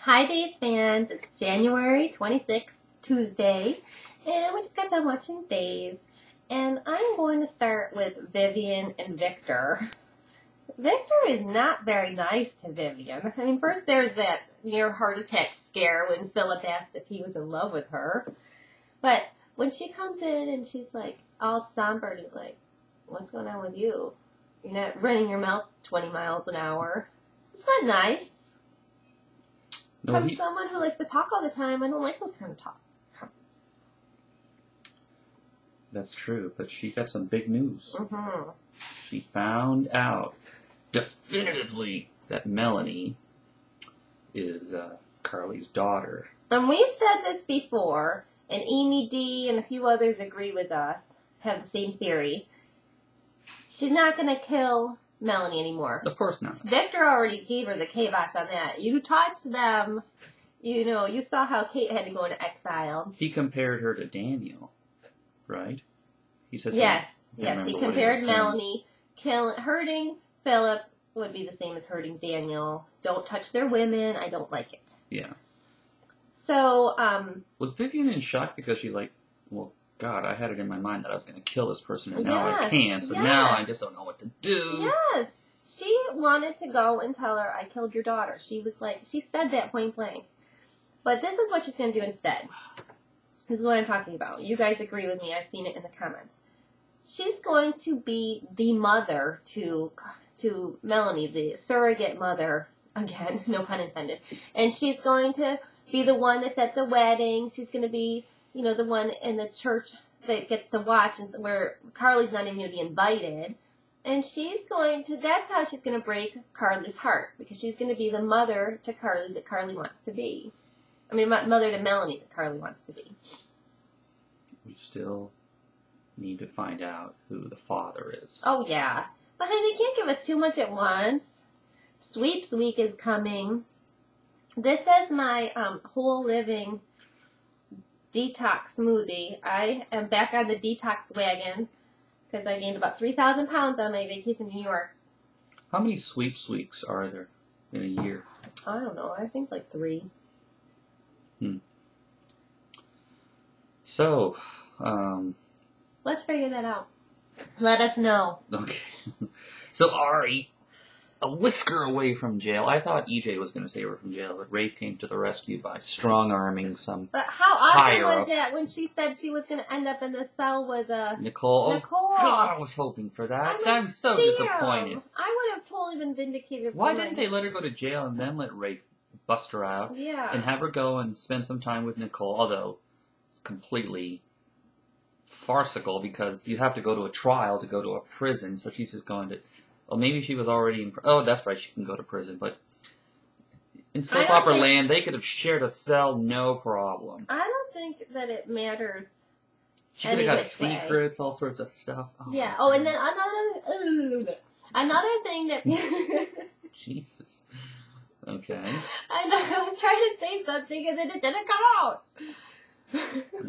Hi, Days fans. It's January 26th, Tuesday, and we just got done watching Days. And I'm going to start with Vivian and Victor. Victor is not very nice to Vivian. I mean, first there's that near heart attack scare when Philip asked if he was in love with her. But when she comes in and she's like all somber, and he's like, "What's going on with you? You're not running your mouth 20 miles an hour." It's not nice. No, From someone who likes to talk all the time, I don't like those kind of talk. That's true, but she got some big news. Mm-hmm. She found out definitively that Melanie is Carly's daughter. And we've said this before, and Amy D and a few others agree with us, have the same theory. She's not going to kill Melanie anymore. Of course not. Victor already gave her the kibosh on that. You talked to them, you saw how Kate had to go into exile. He compared her to Daniel, right? He says yes, he compared Melanie. Hurting Philip would be the same as hurting Daniel. Don't touch their women. I don't like it. Yeah. So, was Vivian in shock because she well, God, I had it in my mind that I was going to kill this person, and now I can't, so now I just don't know what to do. Yes. She wanted to go and tell her, "I killed your daughter." She was like, she said that point blank. But this is what she's going to do instead. This is what I'm talking about. You guys agree with me. I've seen it in the comments. She's going to be the mother to Melanie, the surrogate mother. Again, no pun intended. And she's going to be the one that's at the wedding. She's going to be, the one in the church that gets to watch, and where Carly's not even going to be invited. And that's how she's going to break Carly's heart, because she's going to be the mother to Carly that Carly wants to be. I mean, mother to Melanie that Carly wants to be. We still need to find out who the father is. Oh, yeah. But honey, they can't give us too much at once. Sweeps week is coming. This is my whole living detox smoothie. I am back on the detox wagon because I gained about 3,000 pounds on my vacation in New York. How many sweeps weeks are there in a year? I don't know. I think like 3. So, let's figure that out. Let us know. Okay. So Ari, a whisker away from jail. I thought EJ was going to save her from jail, but Rafe came to the rescue by strong-arming some. But how awesome was up. that when she said she was going to end up in the cell with Nicole? Nicole. Oh, God, I was hoping for that. I'm so disappointed. I would have totally been vindicated. Why didn't they let her go to jail and then let Rafe bust her out? Yeah. And have her go and spend some time with Nicole, although completely farcical because you have to go to a trial to go to a prison, so she's just going to. Well, maybe she was already in. Oh, that's right, she can go to prison, but in soap opera land, they could have shared a cell, no problem. I don't think that it matters. She could have got secrets, all sorts of stuff. Oh, yeah. Oh, and then another thing that. Jesus. Okay. I was trying to say something and then it didn't come out.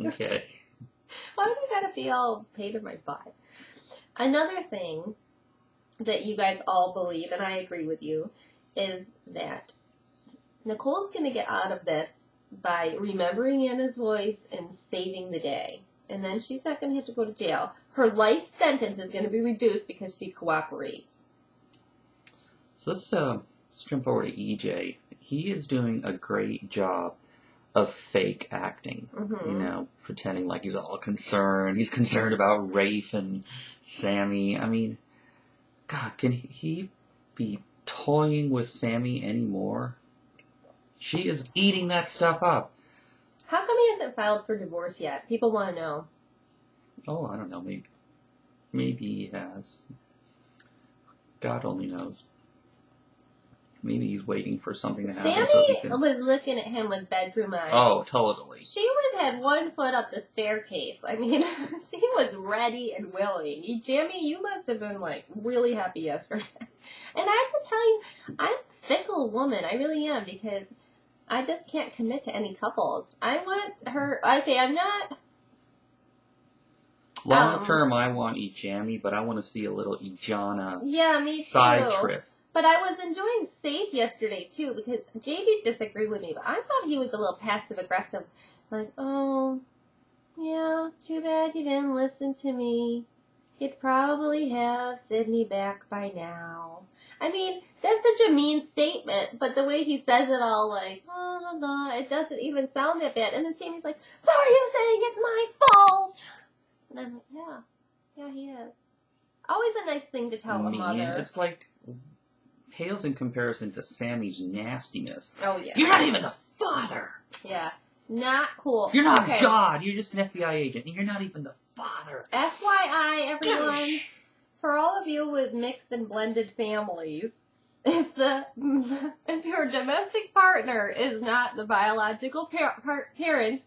Okay. Why do you gotta be all pain in my butt? Another thing that you guys all believe, and I agree with you, is that Nicole's gonna get out of this by remembering Anna's voice and saving the day. And then she's not gonna have to go to jail. Her life sentence is gonna be reduced because she cooperates. So let's jump over to EJ. He is doing a great job of fake acting, pretending like he's all concerned. He's concerned about Rafe and Sammy. I mean, God, can he be toying with Sammy anymore? She is eating that stuff up. How come he hasn't filed for divorce yet? People want to know. Oh, I don't know. Maybe he has. God only knows. Maybe he's waiting for something to happen. Sammy was looking at him with bedroom eyes. Oh, totally. She had one foot up the staircase. I mean, she was ready and willing. Jamie, you must have been, really happy yesterday. And I have to tell you, I'm a fickle woman. I really am, because I just can't commit to any couples. I want her... Okay, I'm not... Long term, I want Ijami, but I want to see a little Ijana yeah, me side too. trip. But I was enjoying Safe yesterday, too, because JB disagreed with me, but I thought he was a little passive-aggressive. Like, oh, yeah, too bad you didn't listen to me. You'd probably have Sydney back by now. I mean, that's such a mean statement, but the way he says it all, like, oh, no, it doesn't even sound that bad. And then Sammy's like, so are you saying it's my fault? And I'm like, yeah, he is. Always a nice thing to tell a mother. It's like, pales in comparison to Sammy's nastiness. Oh, yeah. You're not even the father. Yeah, not cool. You're not God. You're just an FBI agent, and you're not even the father. FYI, everyone, for all of you with mixed and blended families, if your domestic partner is not the biological parent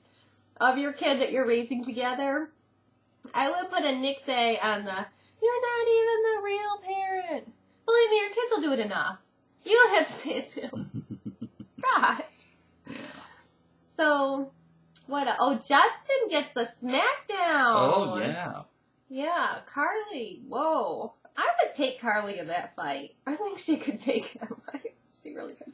of your kid that you're raising together, I would put a nixay on the, you're not even the real parent. Believe me, your kids will do it enough. You don't have to say it to them. God. Yeah. So, oh, Justin gets a smackdown. Oh, yeah. Yeah, Carly. Whoa. I would take Carly in that fight. I think she could take him. She really could.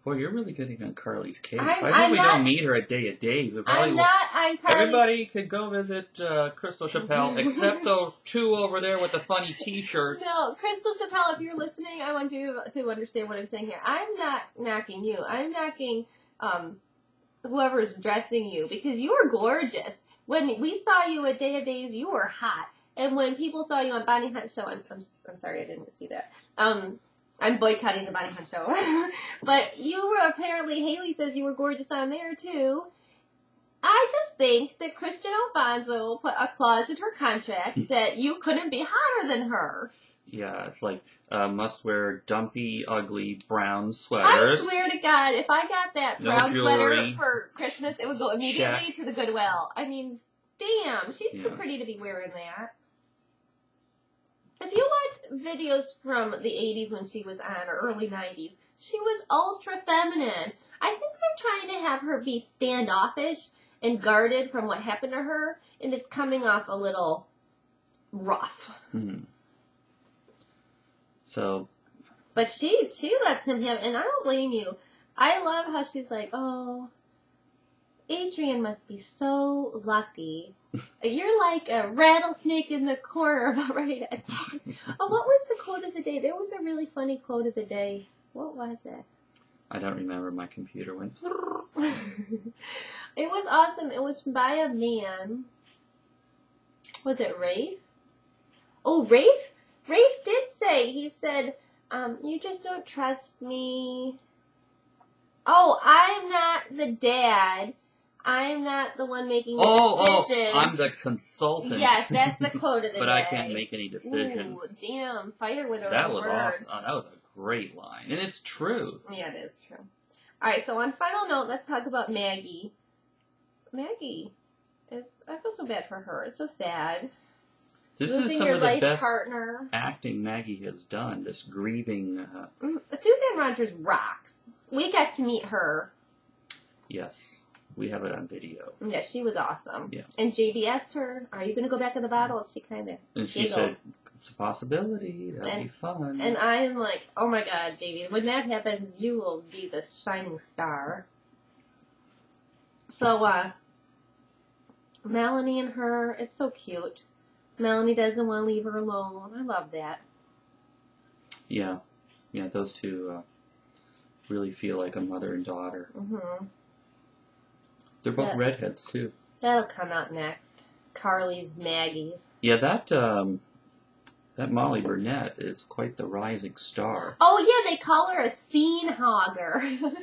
Boy, you're really getting on Carly's case. I'm I hope not, we don't meet her at Day of Days. I'm Carly. Everybody could go visit Crystal Chappelle, except those two over there with the funny T-shirts. No, Crystal Chappelle, if you're listening, I want you to understand what I'm saying here. I'm not knocking you. I'm knocking whoever's dressing you, because you are gorgeous. When we saw you at Day of Days, you were hot. And when people saw you on Bonnie Hunt Show, I'm sorry, I didn't see that. I'm boycotting the Bonnie Hunt Show. But you were apparently, Haley says you were gorgeous on there too. I just think that Christian Alfonso put a clause in her contract that you couldn't be hotter than her. Yeah, it's like, must wear dumpy, ugly, brown sweaters. I swear to God, if I got that brown sweater for Christmas, it would go immediately to the Goodwill. I mean, damn, she's too pretty to be wearing that. If you watch videos from the 80s when she was on, or early 90s, she was ultra feminine. I think they're trying to have her be standoffish and guarded from what happened to her, and it's coming off a little rough. Hmm. So, but she lets him have, and I don't blame you. I love how she's like, oh, Adrian must be so lucky. You're like a rattlesnake in the corner about ready to attack. Oh, what was the quote of the day? There was a really funny quote of the day. What was it? I don't remember. My computer went. It was awesome. It was by a man. Was it Rafe? Oh, Rafe? Rafe did say, he said, you just don't trust me. Oh, I'm not the dad. I'm not the one making the decisions. Oh, I'm the consultant. Yes, that's the quote of the day. But I can't make any decisions. Ooh, damn, fight her with her That own was words. awesome. Oh, that was a great line. And it's true. Yeah, it is true. Alright, so on final note, let's talk about Maggie. Maggie I feel so bad for her. It's so sad. This Losing is some your of the life best partner. acting Maggie has done. This grieving. Suzanne Rogers rocks. We got to meet her. Yes. We have it on video. Yeah, she was awesome. Yeah. And JB asked her, are you going to go back in the bottle? And she kind of And she said, it's a possibility. That'd be fun. And I'm like, oh my God, JB, when that happens, you will be the shining star. So, Melanie and her, it's so cute. Melanie doesn't want to leave her alone. I love that. Yeah. Yeah, those two really feel like a mother and daughter. Mm-hmm. They're both redheads, too. That'll come out next. Carly's Maggie's. Yeah, that Molly Burnett is quite the rising star. Oh, yeah, they call her a scene hogger.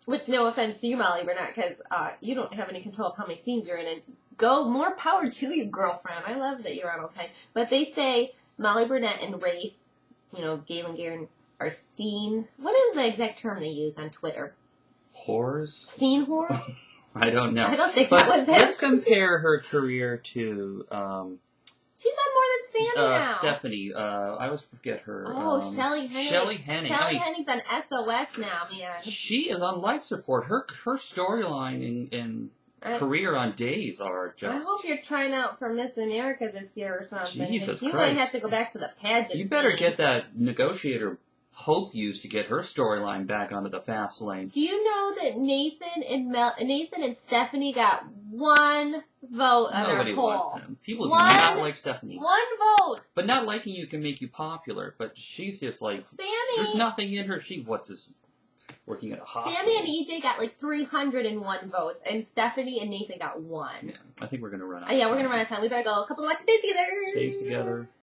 Which, no offense to you, Molly Burnett, because you don't have any control of how many scenes you're in. And go, more power to you, girlfriend. I love that you're on all the time. But they say Molly Burnett and Rafe, Galen Guerin, are scene. What is the exact term they use on Twitter? Whores? Scene whores? I don't know. I don't think but that was it. Let's compare her career to she's on more than Sammy now. Stephanie. I always forget her. Oh, Shelley Hennig. Shelley Hennig. Shelley Hennig's on SOS now, man. She is on life support. Her storyline in career on Days are just... I hope you're trying out for Miss America this year or something. Jesus you Christ. might have to go back to the pageant. You better get that negotiator Hope used to get her storyline back onto the fast lane. Do you know that Nathan and Stephanie got 1 vote on Nobody our poll? wants him. People do not like Stephanie. 1 vote. But not liking you can make you popular. But she's just like... Sammy. There's nothing in her. What's this... Working at a hospital. Sammy and EJ got like 301 votes, and Stephanie and Nathan got 1. Yeah, I think we're going to run out. Yeah, we're going to run out of time. We better go. A couple of watch days together. Days together.